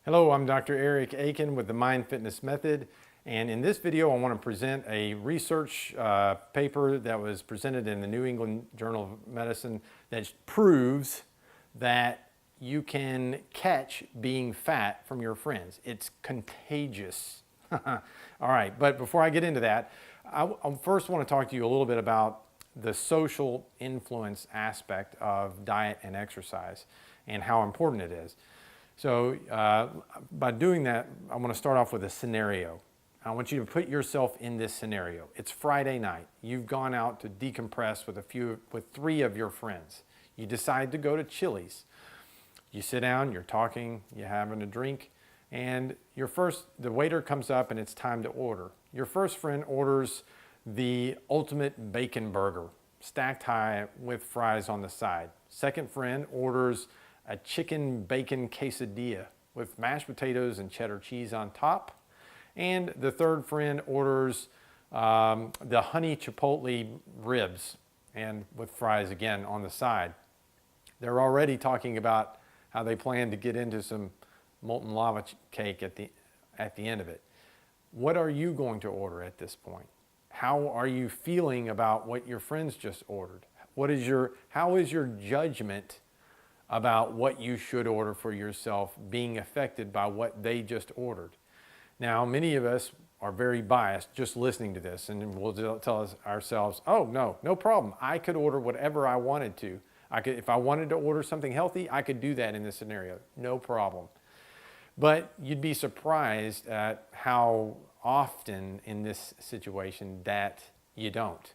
Hello, I'm Dr. Eric Aiken with the Mind Fitness Method, and in this video I want to present a research paper that was presented in the New England Journal of Medicine that proves that you can catch being fat from your friends. It's contagious. All right, but before I get into that, I first want to talk to you a little bit about the social influence aspect of diet and exercise and how important it is. So by doing that, I want to start off with a scenario. I want you to put yourself in this scenario. It's Friday night. You've gone out to decompress with three of your friends. You decide to go to Chili's. You sit down, you're talking, you're having a drink, and the waiter comes up and it's time to order. Your first friend orders the ultimate bacon burger, stacked high with fries on the side. Second friend orders a chicken bacon quesadilla with mashed potatoes and cheddar cheese on top. And the third friend orders the honey chipotle ribs and with fries again on the side. They're already talking about how they plan to get into some molten lava cake at the end of it. What are you going to order at this point? How are you feeling about what your friends just ordered? How is your judgment about what you should order for yourself being affected by what they just ordered? Now, many of us are very biased just listening to this, and we'll tell ourselves, oh, no problem. I could order whatever I wanted to. If I wanted to order something healthy, I could do that in this scenario, no problem. But you'd be surprised at how often in this situation that you don't.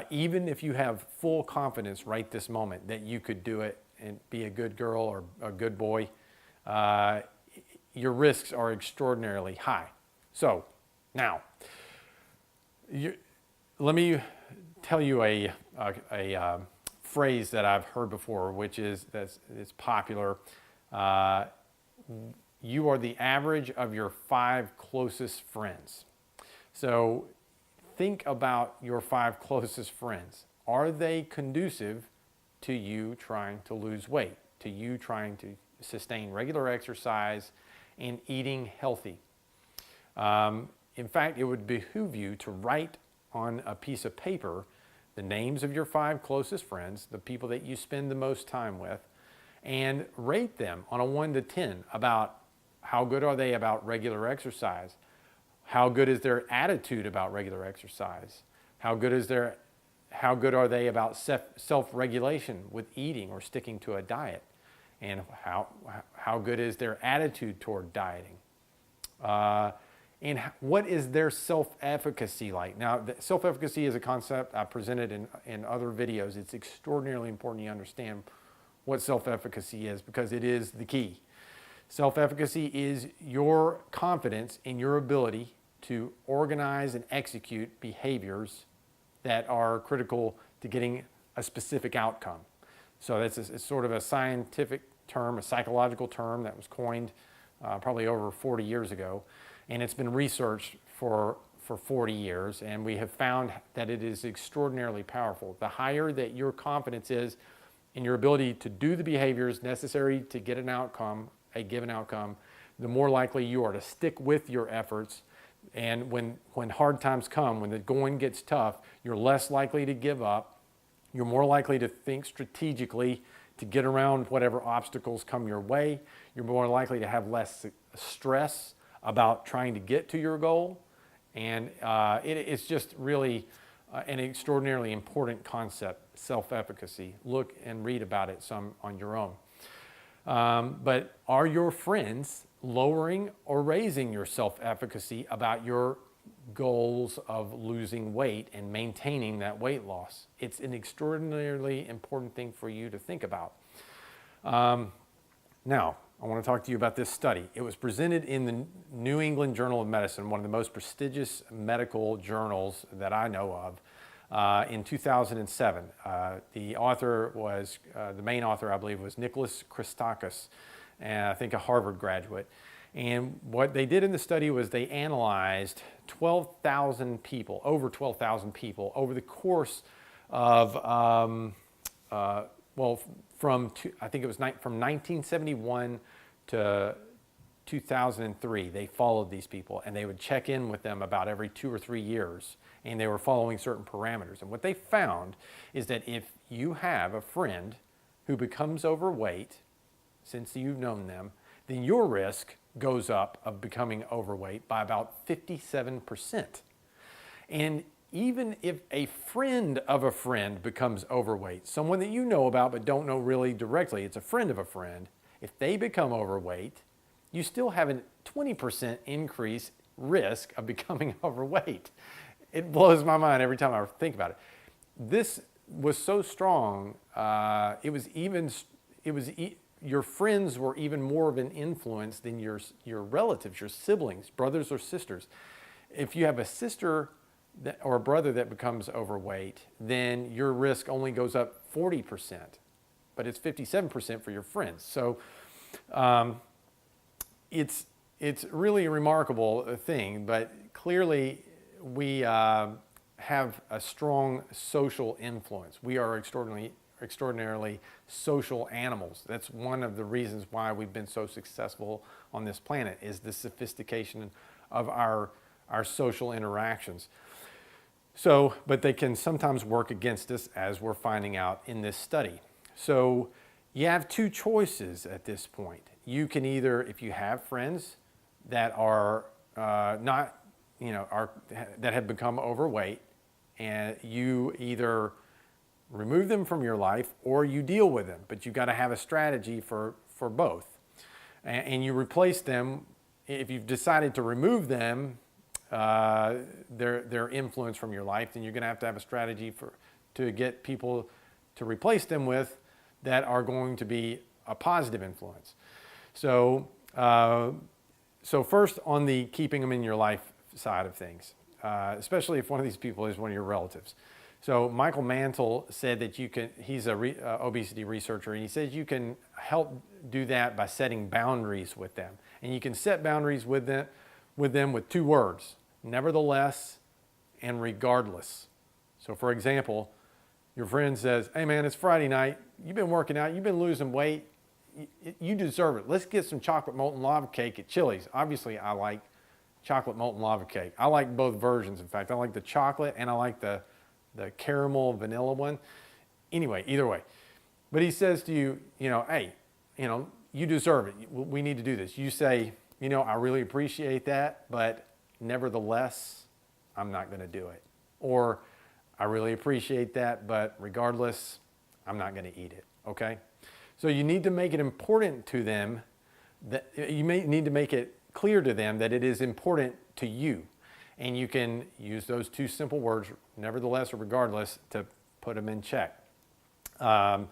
Even if you have full confidence right this moment that you could do it and be a good girl or a good boy, your risks are extraordinarily high. So now, let me tell you a phrase that I've heard before, which is it's popular. You are the average of your 5 closest friends. So think about your 5 closest friends. Are they conducive to you trying to lose weight, to you trying to sustain regular exercise and eating healthy? In fact, it would behoove you to write on a piece of paper the names of your 5 closest friends, the people that you spend the most time with, and rate them on a 1 to 10 about how good are they about regular exercise, how good is their attitude about regular exercise, how good are they about self-regulation with eating or sticking to a diet, and how good is their attitude toward dieting, and what is their self-efficacy like. Now, self-efficacy is a concept I presented in other videos. It's extraordinarily important you understand what self-efficacy is, because it is the key. Self-efficacy is your confidence in your ability to organize and execute behaviors that are critical to getting a specific outcome. So it's sort of a scientific term, a psychological term that was coined probably over 40 years ago, and it's been researched for 40 years, and we have found that it is extraordinarily powerful. The higher that your confidence is in your ability to do the behaviors necessary to get an outcome, a given outcome, the more likely you are to stick with your efforts. And when hard times come, when the going gets tough, you're less likely to give up. You're more likely to think strategically to get around whatever obstacles come your way. You're more likely to have less stress about trying to get to your goal. And it's just really an extraordinarily important concept, self-efficacy. Look and read about it some on your own. But are your friends lowering or raising your self-efficacy about your goals of losing weight and maintaining that weight loss? It's an extraordinarily important thing for you to think about. Now, I want to talk to you about this study. It was presented in the New England Journal of Medicine, one of the most prestigious medical journals that I know of, in 2007. The author was, the main author, I believe, was Nicholas Christakis, I think a Harvard graduate. And what they did in the study was they analyzed 12,000 people, over 12,000 people, over the course of, I think it was from 1971 to 2003, they followed these people, and they would check in with them about every 2 or 3 years, and they were following certain parameters. And what they found is that if you have a friend who becomes overweight since you've known them, then your risk goes up of becoming overweight by about 57%. And even if a friend of a friend becomes overweight, someone that you know about but don't know really directly, it's a friend of a friend, if they become overweight, you still have a 20% increase risk of becoming overweight. It blows my mind every time I think about it. This was so strong, your friends were even more of an influence than your relatives, your siblings, brothers or sisters. If you have a sister or a brother that becomes overweight, then your risk only goes up 40%, but it's 57% for your friends. So it's really a remarkable thing, but clearly we have a strong social influence. We are extraordinarily social animals. That's one of the reasons why we've been so successful on this planet, is the sophistication of our social interactions. So, but they can sometimes work against us, as we're finding out in this study. So you have two choices at this point. You can either, if you have friends that are that have become overweight, and you either remove them from your life or you deal with them, but you've got to have a strategy for both. And you replace them. If you've decided to remove them, their influence from your life, then you're going to have a strategy to get people to replace them with that are going to be a positive influence. So first, on the keeping them in your life side of things, especially if one of these people is one of your relatives. So Michael Mantle said that he's a obesity researcher, and he says you can help do that by setting boundaries with them. And you can set boundaries with them with 2 words: nevertheless and regardless. So for example, your friend says, "Hey man, it's Friday night. You've been working out. You've been losing weight. You deserve it. Let's get some chocolate molten lava cake at Chili's." Obviously, I like chocolate molten lava cake. I like both versions. In fact, I like the chocolate and I like the caramel vanilla one. Anyway, either way. But he says to you, hey, you deserve it. We need to do this. You say, I really appreciate that, but nevertheless, I'm not going to do it. Or, I really appreciate that, but regardless, I'm not going to eat it. Okay? So you need to make it important to them, that you may need to make it clear to them that it is important to you. And you can use those 2 simple words, nevertheless or regardless, to put them in check. By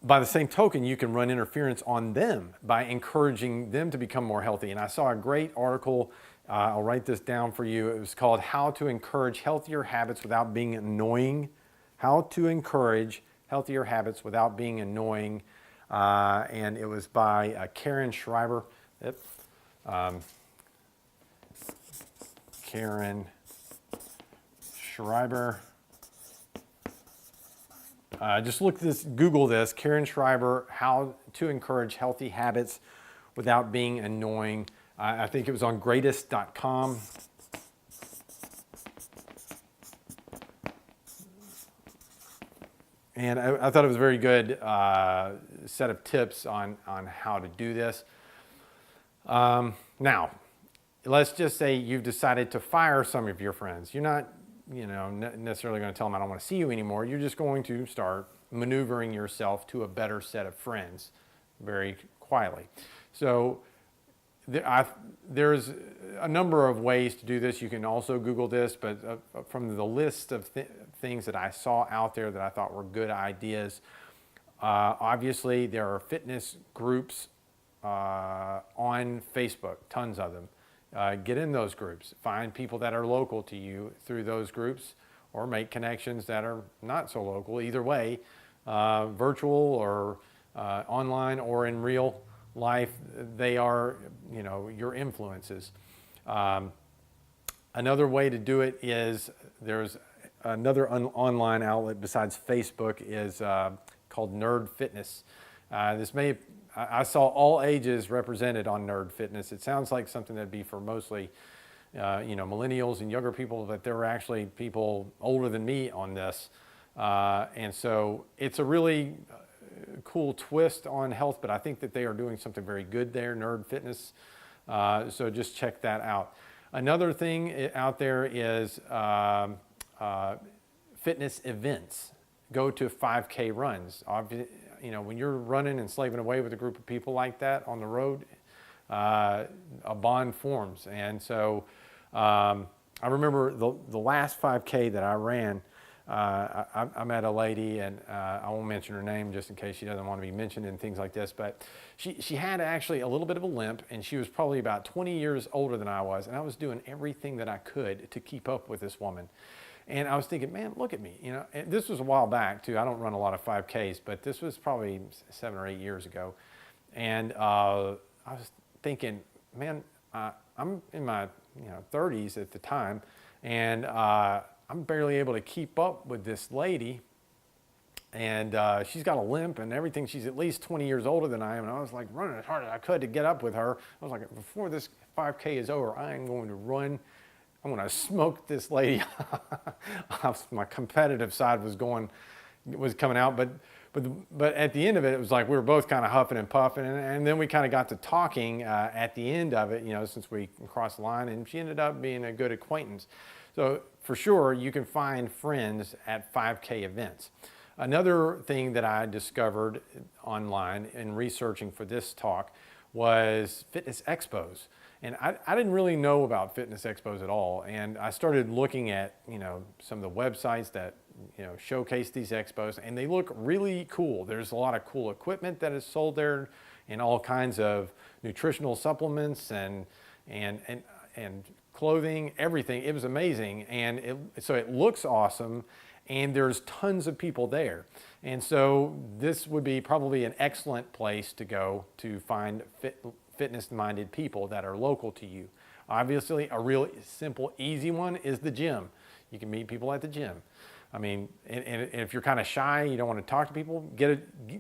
the same token, you can run interference on them by encouraging them to become more healthy. And I saw a great article, I'll write this down for you. It was called "How to Encourage Healthier Habits Without Being Annoying." How to Encourage Healthier Habits Without Being Annoying. And it was by Karen Schreiber. Karen Schreiber. Just Google this, Karen Schreiber, "How to Encourage Healthy Habits Without Being Annoying." I think it was on greatest.com. And I thought it was a very good set of tips on how to do this. Now, let's just say you've decided to fire some of your friends. You're not necessarily going to tell them, "I don't want to see you anymore." You're just going to start maneuvering yourself to a better set of friends very quietly. So there's a number of ways to do this. You can also Google this, but from the list of things that I saw out there that I thought were good ideas, obviously there are fitness groups on Facebook, tons of them. Get in those groups. Find people that are local to you through those groups, or make connections that are not so local. Either way, virtual or online or in real life, they are, your influences. Another way to do it is, there's another online outlet besides Facebook is called Nerd Fitness. This may I saw all ages represented on Nerd Fitness. It sounds like something that'd be for mostly millennials and younger people, but there were actually people older than me on this. And so it's a really cool twist on health, but I think that they are doing something very good there, Nerd Fitness. So just check that out. Another thing out there is fitness events. Go to 5K runs. When you're running and slaving away with a group of people like that on the road, a bond forms. And so I remember the last 5K that I ran, I met a lady, and I won't mention her name just in case she doesn't want to be mentioned and things like this, but she had actually a little bit of a limp, and she was probably about 20 years older than I was, and I was doing everything that I could to keep up with this woman. And I was thinking, man, look at me, and this was a while back too. I don't run a lot of 5Ks, but this was probably 7 or 8 years ago. And I was thinking, man, I'm in my 30s at the time, and I'm barely able to keep up with this lady. And she's got a limp and everything. She's at least 20 years older than I am. And I was like running as hard as I could to get up with her. I was like, before this 5K is over, I am going to run. I'm going to smoke this lady. My competitive side was coming out, but at the end of it, it was like we were both kind of huffing and puffing, and then we kind of got to talking at the end of it, since we crossed the line, and she ended up being a good acquaintance. So for sure, you can find friends at 5K events. Another thing that I discovered online in researching for this talk was fitness expos. And I didn't really know about fitness expos at all. And I started looking at, some of the websites that, showcase these expos, and they look really cool. There's a lot of cool equipment that is sold there, and all kinds of nutritional supplements and clothing, everything. It was amazing. And so it looks awesome, and there's tons of people there. And so this would be probably an excellent place to go to find fitness-minded people that are local to you. Obviously, a real simple, easy one is the gym. You can meet people at the gym. I mean, and if you're kind of shy, you don't want to talk to people,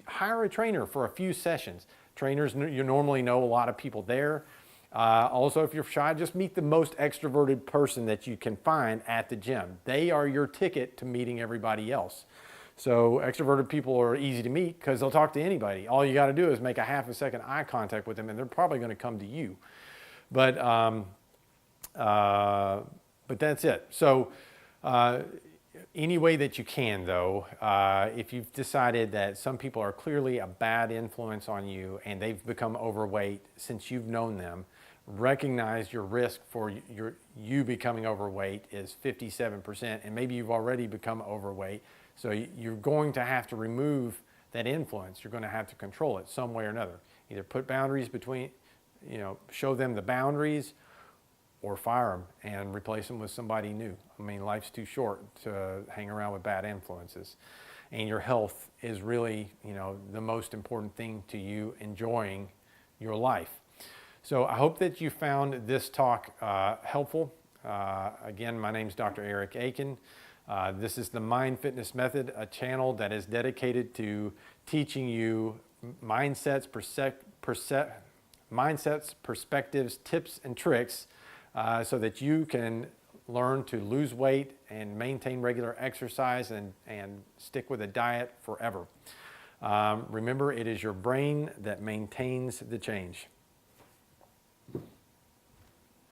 hire a trainer for a few sessions. Trainers, you normally know a lot of people there. Also, if you're shy, just meet the most extroverted person that you can find at the gym. They are your ticket to meeting everybody else. So extroverted people are easy to meet because they'll talk to anybody. All you got to do is make a half a second eye contact with them, and they're probably going to come to you. But that's it. So any way that you can, though, if you've decided that some people are clearly a bad influence on you and they've become overweight since you've known them, recognize your risk for you becoming overweight is 57%, and maybe you've already become overweight. So you're going to have to remove that influence. You're going to have to control it some way or another. Either put boundaries between, show them the boundaries, or fire them and replace them with somebody new. I mean, life's too short to hang around with bad influences. And your health is really, the most important thing to you enjoying your life. So I hope that you found this talk helpful. Again, my name is Dr. Eric Aiken. This is the Mind Fitness Method, a channel that is dedicated to teaching you mindsets, perspectives, tips, and tricks so that you can learn to lose weight and maintain regular exercise and stick with a diet forever. Remember, it is your brain that maintains the change.